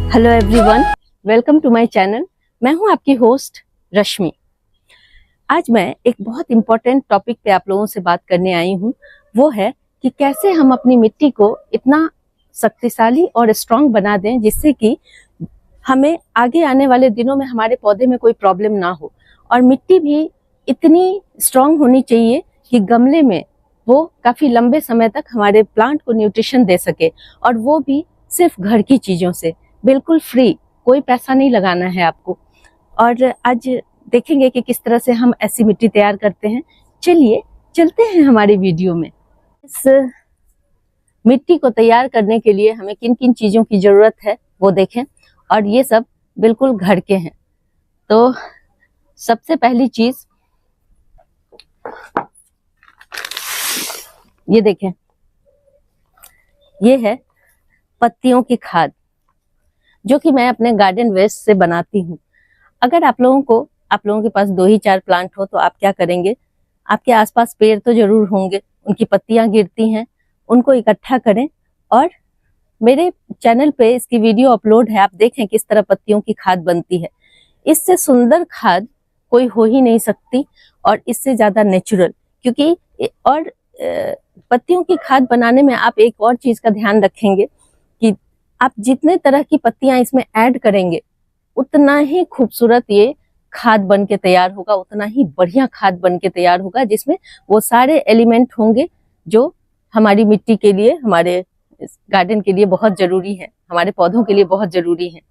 Hello everyone, welcome to my channel. मैं हूं आपकी होस्ट रश्मि। आज मैं एक बहुत इम्पोर्टेंट टॉपिक पे आप लोगों से बात करने आई हूं। वो है कि कैसे हम अपनी मिट्टी को इतना शक्तिशाली और स्ट्रांग बना दें जिससे कि हमें आगे आने वाले दिनों में हमारे पौधे में कोई प्रॉब्लम ना हो। और मिट्टी भी इतनी स्ट्रांग होनी चाहिए कि गमले में वो काफी लंबे समय तक हमारे प्लांट को न्यूट्रिशन दे सके, और वो भी सिर्फ घर की चीजों से, बिल्कुल फ्री, कोई पैसा नहीं लगाना है आपको। और आज देखेंगे कि किस तरह से हम ऐसी मिट्टी तैयार करते हैं। चलिए चलते हैं हमारी वीडियो में। इस मिट्टी को तैयार करने के लिए हमें किन किन चीजों की जरूरत है वो देखें, और ये सब बिल्कुल घर के हैं। तो सबसे पहली चीज ये देखें, ये है पत्तियों की खाद, जो कि मैं अपने गार्डन वेस्ट से बनाती हूँ। अगर आप लोगों के पास 2 ही 4 प्लांट हो तो आप क्या करेंगे, आपके आसपास पेड़ तो जरूर होंगे, उनकी पत्तियां गिरती हैं, उनको इकट्ठा करें। और मेरे चैनल पे इसकी वीडियो अपलोड है, आप देखें किस तरह पत्तियों की खाद बनती है। इससे सुंदर खाद कोई हो ही नहीं सकती, और इससे ज्यादा नेचुरल। क्योंकि और पत्तियों की खाद बनाने में आप एक और चीज का ध्यान रखेंगे कि आप जितने तरह की पत्तियां इसमें ऐड करेंगे उतना ही खूबसूरत ये खाद बन के तैयार होगा, उतना ही बढ़िया खाद बन के तैयार होगा, जिसमें वो सारे एलिमेंट होंगे जो हमारी मिट्टी के लिए, हमारे गार्डन के लिए बहुत जरूरी है, हमारे पौधों के लिए बहुत जरूरी है।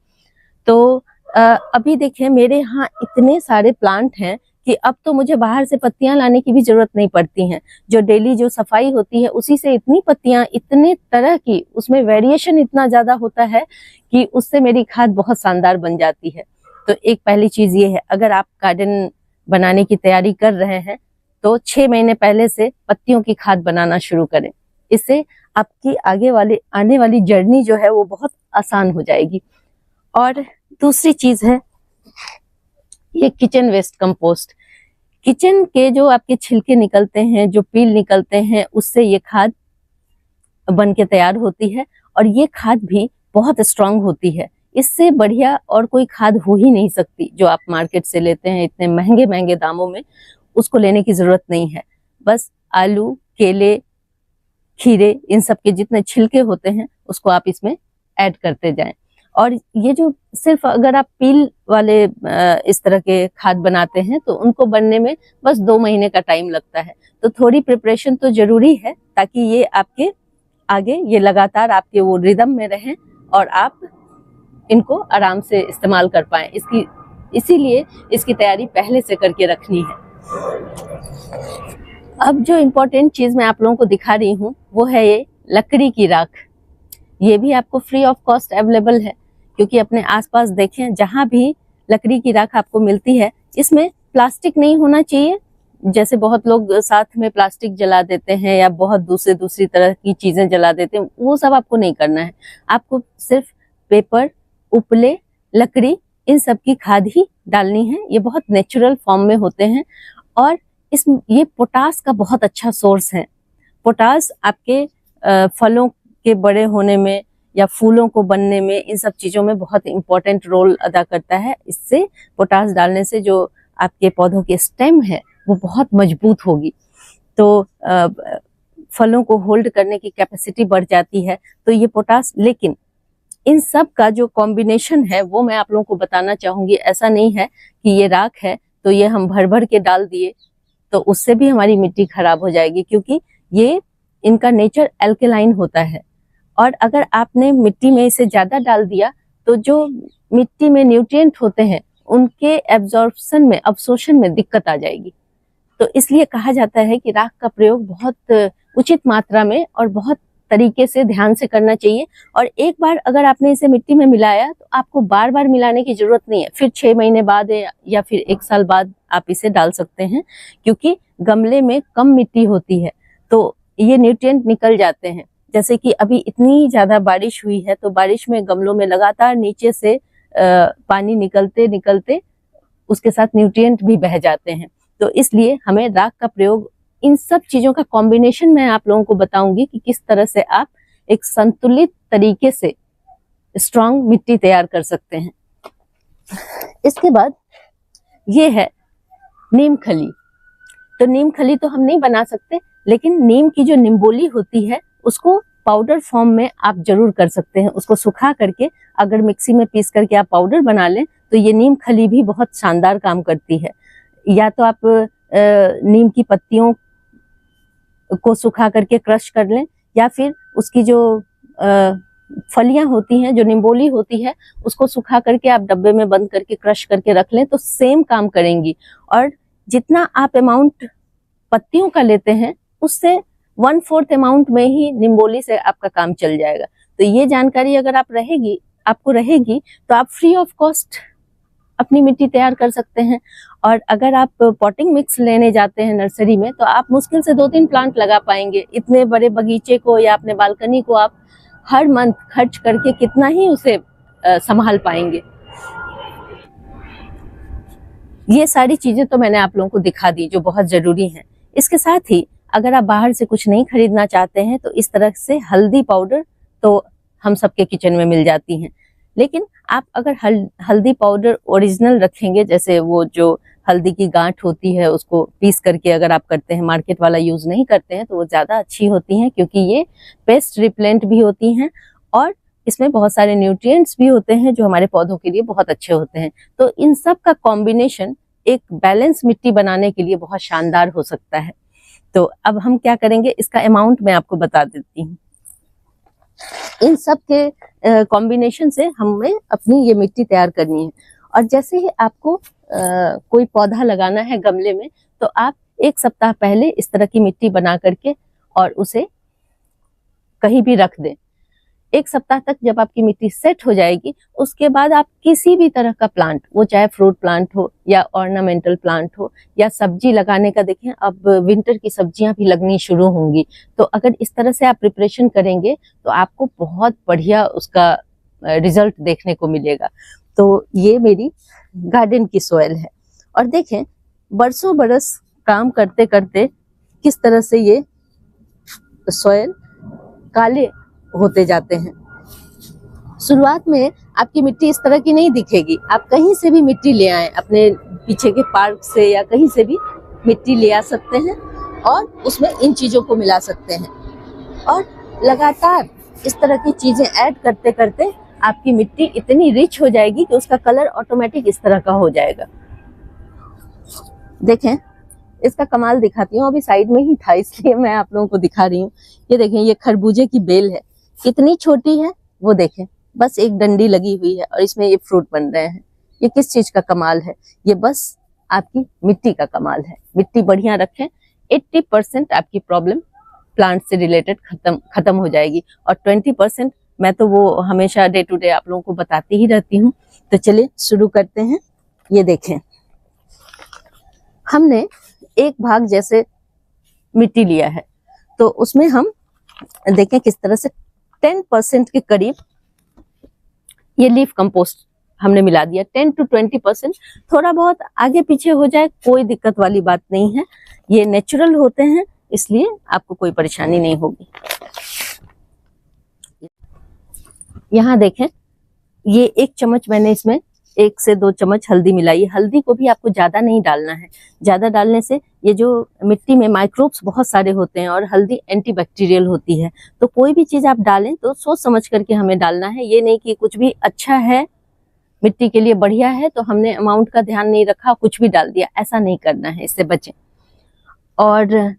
तो अभी देखिए, मेरे यहाँ इतने सारे प्लांट हैं कि अब तो मुझे बाहर से पत्तियां लाने की भी जरूरत नहीं पड़ती हैं। जो डेली जो सफाई होती है उसी से इतनी पत्तियां, इतने तरह की, उसमें वेरिएशन इतना ज्यादा होता है कि उससे मेरी खाद बहुत शानदार बन जाती है। तो एक पहली चीज ये है, अगर आप गार्डन बनाने की तैयारी कर रहे हैं तो 6 महीने पहले से पत्तियों की खाद बनाना शुरू करें। इससे आपकी आने वाली जर्नी जो है वो बहुत आसान हो जाएगी। और दूसरी चीज है ये किचन वेस्ट कंपोस्ट। किचन के जो आपके छिलके निकलते हैं, जो पील निकलते हैं, उससे ये खाद बन के तैयार होती है, और ये खाद भी बहुत स्ट्रांग होती है। इससे बढ़िया और कोई खाद हो ही नहीं सकती। जो आप मार्केट से लेते हैं इतने महंगे महंगे दामों में, उसको लेने की जरूरत नहीं है। बस आलू, केले, खीरे, इन सब के जितने छिलके होते हैं उसको आप इसमें ऐड करते जाएं। और ये जो सिर्फ अगर आप पील वाले इस तरह के खाद बनाते हैं तो उनको बनने में बस 2 महीने का टाइम लगता है। तो थोड़ी प्रिपरेशन तो जरूरी है, ताकि ये आपके आगे ये लगातार आपके वो रिदम में रहें और आप इनको आराम से इस्तेमाल कर पाएं। इसीलिए इसकी तैयारी पहले से करके रखनी है। अब जो इम्पोर्टेंट चीज मैं आप लोगों को दिखा रही हूँ वो है ये लकड़ी की राख। ये भी आपको फ्री ऑफ कॉस्ट अवेलेबल है, क्योंकि अपने आसपास देखें, जहां भी लकड़ी की राख आपको मिलती है, इसमें प्लास्टिक नहीं होना चाहिए। जैसे बहुत लोग साथ में प्लास्टिक जला देते हैं या बहुत दूसरी तरह की चीजें जला देते हैं, वो सब आपको नहीं करना है। आपको सिर्फ पेपर, उपले, लकड़ी, इन सब की खाद ही डालनी है। ये बहुत नेचुरल फॉर्म में होते हैं, और ये पोटास का बहुत अच्छा सोर्स है। पोटास आपके फलों के बड़े होने में या फूलों को बनने में, इन सब चीजों में बहुत इंपॉर्टेंट रोल अदा करता है। इससे पोटास डालने से जो आपके पौधों की स्टेम है वो बहुत मजबूत होगी, तो फलों को होल्ड करने की कैपेसिटी बढ़ जाती है। तो ये पोटास, लेकिन इन सब का जो कॉम्बिनेशन है वो मैं आप लोगों को बताना चाहूंगी। ऐसा नहीं है कि ये राख है तो ये हम भर भर के डाल दिए, तो उससे भी हमारी मिट्टी खराब हो जाएगी, क्योंकि ये इनका नेचर एल्केलाइन होता है। और अगर आपने मिट्टी में इसे ज्यादा डाल दिया तो जो मिट्टी में न्यूट्रिएंट होते हैं उनके अब्सॉर्प्शन में दिक्कत आ जाएगी। तो इसलिए कहा जाता है कि राख का प्रयोग बहुत उचित मात्रा में और बहुत तरीके से ध्यान से करना चाहिए। और एक बार अगर आपने इसे मिट्टी में मिलाया तो आपको बार बार मिलाने की जरूरत नहीं है। फिर 6 महीने बाद या फिर 1 साल बाद आप इसे डाल सकते हैं, क्योंकि गमले में कम मिट्टी होती है तो ये न्यूट्रिएंट निकल जाते हैं। जैसे कि अभी इतनी ज्यादा बारिश हुई है, तो बारिश में गमलों में लगातार नीचे से पानी निकलते निकलते उसके साथ न्यूट्रिएंट भी बह जाते हैं। तो इसलिए हमें राख का प्रयोग, इन सब चीजों का कॉम्बिनेशन मैं आप लोगों को बताऊंगी कि किस तरह से आप एक संतुलित तरीके से स्ट्रांग मिट्टी तैयार कर सकते हैं। इसके बाद ये है नीम खली। तो नीम खली तो हम नहीं बना सकते, लेकिन नीम की जो निम्बोली होती है उसको पाउडर फॉर्म में आप जरूर कर सकते हैं। उसको सुखा करके अगर मिक्सी में पीस करके आप पाउडर बना लें तो ये नीम खली भी बहुत शानदार काम करती है। या तो आप नीम की पत्तियों को सुखा करके क्रश कर लें, या फिर उसकी जो फलियां होती हैं, जो निम्बोली होती है, उसको सुखा करके आप डब्बे में बंद करके क्रश करके रख लें, तो सेम काम करेंगी। और जितना आप अमाउंट पत्तियों का लेते हैं उससे 1/4 अमाउंट में ही निम्बोली से आपका काम चल जाएगा। तो ये जानकारी अगर आपको रहेगी तो आप फ्री ऑफ कॉस्ट अपनी मिट्टी तैयार कर सकते हैं। और अगर आप पॉटिंग मिक्स लेने जाते हैं नर्सरी में तो आप मुश्किल से 2-3 प्लांट लगा पाएंगे। इतने बड़े बगीचे को या अपने बालकनी को आप हर मंथ खर्च करके कितना ही उसे संभाल पाएंगे। ये सारी चीजें तो मैंने आप लोगों को दिखा दी जो बहुत जरूरी हैं। इसके साथ ही अगर आप बाहर से कुछ नहीं खरीदना चाहते हैं तो इस तरह से हल्दी पाउडर तो हम सबके किचन में मिल जाती हैं। लेकिन आप अगर हल्दी पाउडर ओरिजिनल रखेंगे, जैसे वो जो हल्दी की गांठ होती है उसको पीस करके अगर आप करते हैं, मार्केट वाला यूज नहीं करते हैं, तो वो ज्यादा अच्छी होती हैं, क्योंकि ये पेस्ट रिपेलेंट भी होती हैं और इसमें बहुत सारे न्यूट्रिएंट्स भी होते हैं जो हमारे पौधों के लिए बहुत अच्छे होते हैं। तो इन सब का कॉम्बिनेशन एक बैलेंस मिट्टी बनाने के लिए बहुत शानदार हो सकता है। तो अब हम क्या करेंगे, इसका अमाउंट मैं आपको बता देती हूँ। इन सब के कॉम्बिनेशन से हमें अपनी ये मिट्टी तैयार करनी है। और जैसे ही आपको कोई पौधा लगाना है गमले में, तो आप 1 सप्ताह पहले इस तरह की मिट्टी बना करके और उसे कहीं भी रख दें। 1 सप्ताह तक जब आपकी मिट्टी सेट हो जाएगी, उसके बाद आप किसी भी तरह का प्लांट, वो चाहे फ्रूट प्लांट हो या ऑर्नामेंटल प्लांट हो या सब्जी लगाने का, देखें अब विंटर की सब्जियां भी लगनी शुरू होंगी, तो अगर इस तरह से आप प्रिपरेशन करेंगे तो आपको बहुत बढ़िया उसका रिजल्ट देखने को मिलेगा। तो ये मेरी गार्डन की सॉइल है। और देखें बरसों बरस काम करते करते किस तरह से ये सॉइल काले होते जाते हैं। शुरुआत में आपकी मिट्टी इस तरह की नहीं दिखेगी। आप कहीं से भी मिट्टी ले आए, अपने पीछे के पार्क से या कहीं से भी मिट्टी ले आ सकते हैं और उसमें इन चीजों को मिला सकते हैं। और लगातार इस तरह की चीजें ऐड करते करते आपकी मिट्टी इतनी रिच हो जाएगी कि उसका कलर ऑटोमेटिक इस तरह का हो जाएगा। देखें इसका कमाल दिखाती हूँ, अभी साइड में ही था इसलिए मैं आप लोगों को दिखा रही हूँ। ये देखें, ये खरबूजे की बेल है, कितनी छोटी है वो देखें, बस एक डंडी लगी हुई है और इसमें ये फ्रूट बन रहे हैं। ये किस चीज का कमाल है? ये बस आपकी मिट्टी का कमाल है। मिट्टी बढ़िया रखें, 80% आपकी प्रॉब्लम प्लांट से रिलेटेड खत्म हो जाएगी। और 20% मैं तो वो हमेशा डे टू डे आप लोगों को बताती ही रहती हूँ। तो चलिए शुरू करते हैं। ये देखें, हमने एक भाग जैसे मिट्टी लिया है, तो उसमें हम देखें किस तरह से 10% के करीब ये लीफ कंपोस्ट हमने मिला दिया। 10 to 20%, थोड़ा बहुत आगे पीछे हो जाए कोई दिक्कत वाली बात नहीं है, ये नेचुरल होते हैं, इसलिए आपको कोई परेशानी नहीं होगी। यहाँ देखें, ये 1 चम्मच मैंने इसमें 1 से 2 चम्मच हल्दी मिलाई। हल्दी को भी आपको ज्यादा नहीं डालना है, ज्यादा डालने से ये जो मिट्टी में माइक्रोब्स बहुत सारे होते हैं और हल्दी एंटीबैक्टीरियल होती है। तो कोई भी चीज आप डालें तो सोच समझ करके हमें डालना है। ये नहीं कि कुछ भी अच्छा है, मिट्टी के लिए बढ़िया है, तो हमने अमाउंट का ध्यान नहीं रखा, कुछ भी डाल दिया, ऐसा नहीं करना है, इससे बचें। और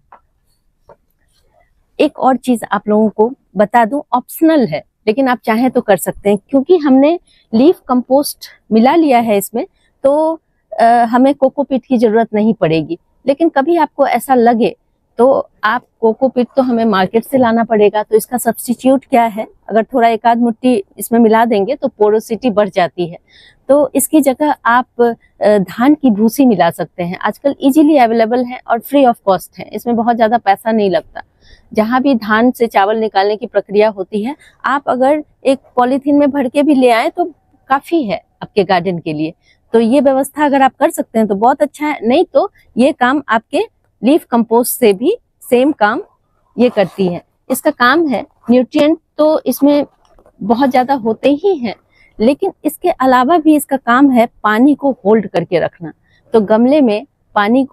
एक और चीज आप लोगों को बता दूं, ऑप्शनल है, लेकिन आप चाहें तो कर सकते हैं, क्योंकि हमने लीफ कंपोस्ट मिला लिया है इसमें, तो हमें कोकोपीट की जरूरत नहीं पड़ेगी। लेकिन कभी आपको ऐसा लगे तो आप कोकोपीट तो हमें मार्केट से लाना पड़ेगा, तो इसका सब्स्टिट्यूट क्या है, अगर थोड़ा एक आध मुट्ठी इसमें मिला देंगे तो पोरोसिटी बढ़ जाती है। तो इसकी जगह आप धान की भूसी मिला सकते हैं। आजकल इजीली अवेलेबल है और फ्री ऑफ कॉस्ट है, इसमें बहुत ज्यादा पैसा नहीं लगता। जहां भी धान से चावल निकालने की प्रक्रिया होती है, आप अगर एक पॉलीथीन में भर के भी ले आए तो काफी है आपके गार्डन के लिए। तो ये व्यवस्था अगर आप कर सकते हैं तो बहुत अच्छा है, नहीं तो ये काम आपके लीफ कंपोस्ट से भी सेम काम ये करती है। इसका काम है न्यूट्रिएंट तो इसमें बहुत ज्यादा होते ही हैं, लेकिन इसके अलावा भी इसका काम है पानी को होल्ड करके रखना। तो गमले में पानी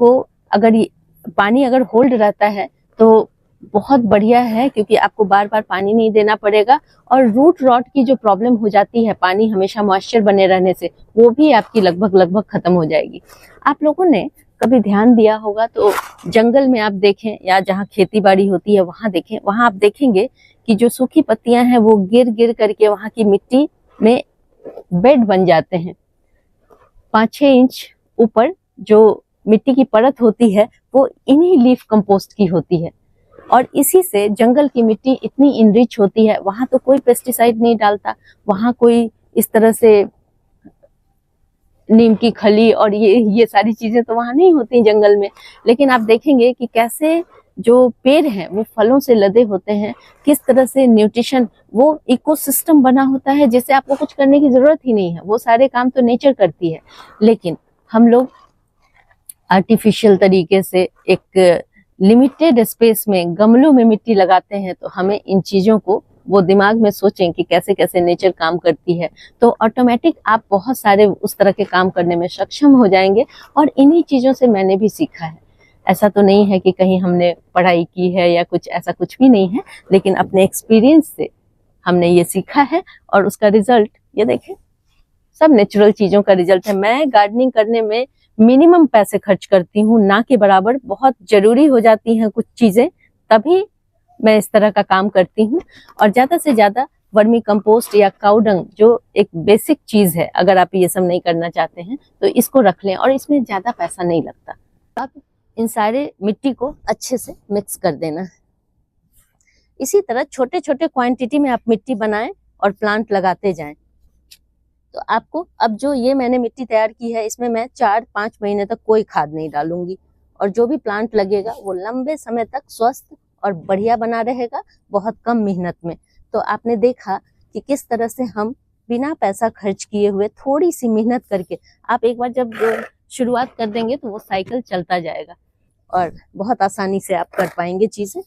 अगर होल्ड रहता है तो बहुत बढ़िया है, क्योंकि आपको बार बार पानी नहीं देना पड़ेगा, और रूट रॉट की जो प्रॉब्लम हो जाती है पानी हमेशा मॉइस्चर बने रहने से, वो भी आपकी लगभग खत्म हो जाएगी। आप लोगों ने कभी ध्यान दिया होगा तो जंगल में आप देखें या जहाँ खेती बाड़ी होती है वहां देखें, वहां आप देखेंगे कि जो सूखी पत्तियां हैं वो गिर गिर करके वहां की मिट्टी में बेड बन जाते हैं। 5-6 इंच ऊपर जो मिट्टी की परत होती है वो इन्हीं लीफ कंपोस्ट की होती है, और इसी से जंगल की मिट्टी इतनी इनरिच होती है। वहां तो कोई पेस्टिसाइड नहीं डालता, वहां कोई इस तरह से नीम की खली और ये सारी चीजें तो वहां नहीं होती जंगल में। लेकिन आप देखेंगे कि कैसे जो पेड़ हैं वो फलों से लदे होते हैं, किस तरह से न्यूट्रिशन, वो इकोसिस्टम बना होता है जिससे आपको कुछ करने की जरूरत ही नहीं है, वो सारे काम तो नेचर करती है। लेकिन हम लोग आर्टिफिशियल तरीके से एक लिमिटेड स्पेस में गमलों में मिट्टी लगाते हैं, तो हमें इन चीजों को वो दिमाग में सोचें कि कैसे कैसे नेचर काम करती है, तो ऑटोमेटिक आप बहुत सारे उस तरह के काम करने में सक्षम हो जाएंगे। और इन्हीं चीजों से मैंने भी सीखा है। ऐसा तो नहीं है कि कहीं हमने पढ़ाई की है या कुछ, ऐसा कुछ भी नहीं है, लेकिन अपने एक्सपीरियंस से हमने ये सीखा है, और उसका रिजल्ट ये देखें, सब नेचुरल चीजों का रिजल्ट है। मैं गार्डनिंग करने में मिनिमम पैसे खर्च करती हूँ, ना के बराबर। बहुत जरूरी हो जाती हैं कुछ चीजें, तभी मैं इस तरह का काम करती हूँ। और ज्यादा से ज्यादा वर्मी कंपोस्ट या काऊ डंग, जो एक बेसिक चीज है, अगर आप ये सब नहीं करना चाहते हैं तो इसको रख लें, और इसमें ज्यादा पैसा नहीं लगता। आप इन सारे मिट्टी को अच्छे से मिक्स कर देना है। इसी तरह छोटे छोटे क्वांटिटी में आप मिट्टी बनाएं और प्लांट लगाते जाएं। तो आपको अब जो ये मैंने मिट्टी तैयार की है, इसमें मैं 4-5 महीने तक कोई खाद नहीं डालूंगी, और जो भी प्लांट लगेगा वो लंबे समय तक स्वस्थ और बढ़िया बना रहेगा, बहुत कम मेहनत में। तो आपने देखा कि किस तरह से हम बिना पैसा खर्च किए हुए थोड़ी सी मेहनत करके, आप एक बार जब शुरुआत कर देंगे तो वो साइकिल चलता जाएगा और बहुत आसानी से आप कर पाएंगे चीजें।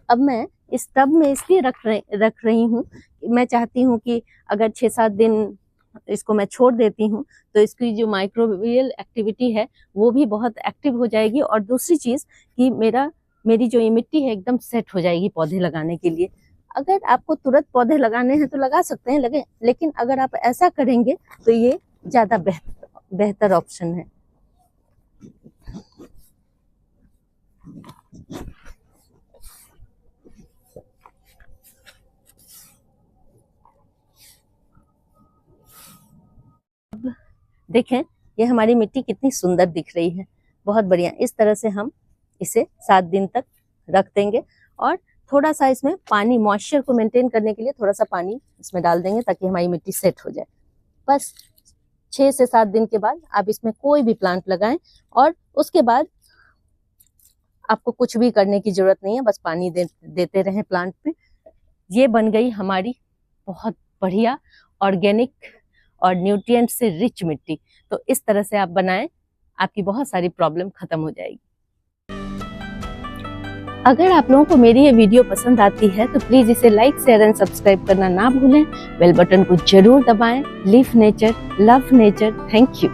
अब मैं इस टब में इसलिए रख रही हूँ, मैं चाहती हूँ कि अगर 6-7 दिन इसको मैं छोड़ देती हूँ तो इसकी जो माइक्रोबियल एक्टिविटी है वो भी बहुत एक्टिव हो जाएगी, और दूसरी चीज कि मेरी जो ये मिट्टी है एकदम सेट हो जाएगी पौधे लगाने के लिए। अगर आपको तुरंत पौधे लगाने हैं तो लगा सकते हैं, लेकिन अगर आप ऐसा करेंगे तो ये ज्यादा बेहतर ऑप्शन है। देखें ये हमारी मिट्टी कितनी सुंदर दिख रही है, बहुत बढ़िया। इस तरह से हम इसे 7 दिन तक रख देंगे, और थोड़ा सा इसमें पानी, मॉइस्चर को मेंटेन करने के लिए थोड़ा सा पानी इसमें डाल देंगे ताकि हमारी मिट्टी सेट हो जाए। बस 6 से 7 दिन के बाद आप इसमें कोई भी प्लांट लगाएं, और उसके बाद आपको कुछ भी करने की जरूरत नहीं है, बस पानी देते रहें प्लांट पे। ये बन गई हमारी बहुत बढ़िया ऑर्गेनिक और न्यूट्रिएंट से रिच मिट्टी। तो इस तरह से आप बनाएं, आपकी बहुत सारी प्रॉब्लम खत्म हो जाएगी। अगर आप लोगों को मेरी ये वीडियो पसंद आती है तो प्लीज इसे लाइक, शेयर एंड सब्सक्राइब करना ना भूलें। बेल बटन को जरूर दबाएं। Live nature, love nature. Thank you.